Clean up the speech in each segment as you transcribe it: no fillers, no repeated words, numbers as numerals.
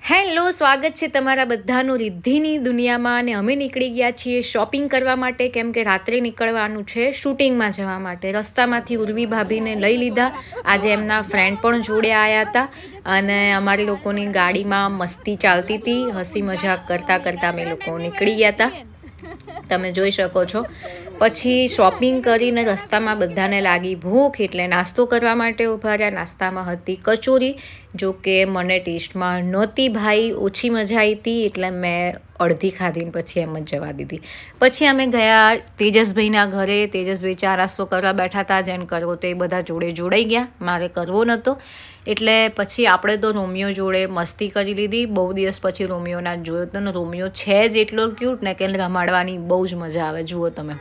Hello, સ્વાગત છે તમારા બધાનું રિદ્ધિની દુનિયામાં. અને અમે નીકળી ગયા છીએ શોપિંગ કરવા માટે, કેમ કે રાત્રે નીકળવાનું છે શૂટિંગમાં જવા માટે. રસ્તામાંથી ઉર્વી ભાભીને લઈ લીધા. આજે એમના ફ્રેન્ડ પણ જોડે આવ્યા હતા અને અમારી લોકોની ગાડીમાં મસ્તી ચાલતી હતી. હસી મજાક કરતાં કરતાં અમે લોકો નીકળી ગયા હતા, તમે જોઈ શકો છો. પછી શોપિંગ કરીને રસ્તામાં બધાને લાગી ભૂખ, એટલે નાસ્તો કરવા માટે ઊભા રહ્યા. નાસ્તામાં હતી કચોરી, જો કે મને ટેસ્ટમાં નહોતી ભાઈ, ઓછી મજા આવી હતી, એટલે મેં અડધી ખાધીને પછી એમ જ જવા દીધી. પછી અમે ગયા તેજસભાઈના ઘરે. તેજસભાઈ ચા નાસ્તો કરવા બેઠા હતા. જેને કરવો તો એ બધા જોડે જોડાઈ ગયા, મારે કરવો નહોતો. એટલે પછી આપણે તો રોમિયો જોડે મસ્તી કરી લીધી. બહુ દિવસ પછી રોમિયોના જોયો તો ને રોમિયો છે જ એટલો ક્યુટ ને કે રમાડવાની બહુ જ મજા આવે, જુઓ તમે.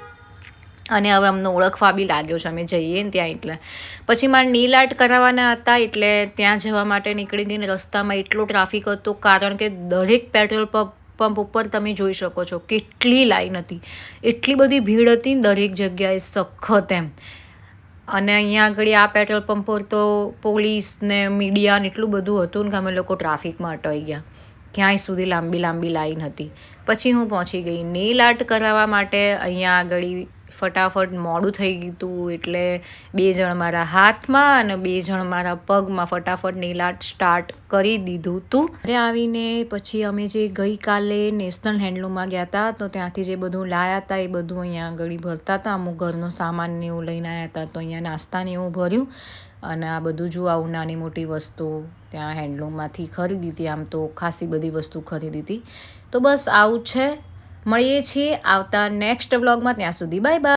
અને હવે અમને ઓળખવા બી લાગ્યો છે અમે જઈએ ને ત્યાં. એટલે પછી મારે નેલ આર્ટ કરાવવાના હતા, એટલે ત્યાં જવા માટે નીકળી ગઈને. રસ્તામાં એટલો ટ્રાફિક હતો, કારણ કે દરેક પેટ્રોલ પંપ ઉપર તમે જોઈ શકો છો કેટલી લાઈન હતી, એટલી બધી ભીડ હતી ને દરેક જગ્યાએ સખત એમ. અને અહીંયા આગળ આ પેટ્રોલ પંપ પર તો પોલીસ ને મીડિયા ને એટલું બધું હતું ને કે અમે લોકો ટ્રાફિકમાં અટવાઈ ગયા. ક્યાંય સુધી લાંબી લાંબી લાઈન હતી. પછી હું પહોંચી ગઈ નેલ આર્ટ કરાવવા માટે. અહીંયા આગળ ફટાફટ મોડું થઈ ગયું હતું, એટલે 2 જણ મારા હાથમાં અને 2 જણ મારા પગમાં ફટાફટ નેલ આર્ટ સ્ટાર્ટ કરી દીધું હતું. ઘરે આવીને પછી અમે જે ગઈકાલે નેશનલ હેન્ડલૂમમાં ગયા હતા, તો ત્યાંથી જે બધું લાવ્યા હતા એ બધું અહીંયા આગળ ભરતા હતા. અમુક ઘરનો સામાન ને એવું લઈને આવ્યા હતા, તો અહીંયા નાસ્તાને એવું ભર્યું. અને આ બધું જો આવું નાની મોટી વસ્તુ ત્યાં હેન્ડલૂમમાંથી ખરીદી હતી. આમ તો ખાસી બધી વસ્તુ ખરીદી હતી. તો બસ આવું છે. મળીએ છીએ આવતા નેક્સ્ટ વ્લોગમાં. ત્યાં સુધી બાય બાય.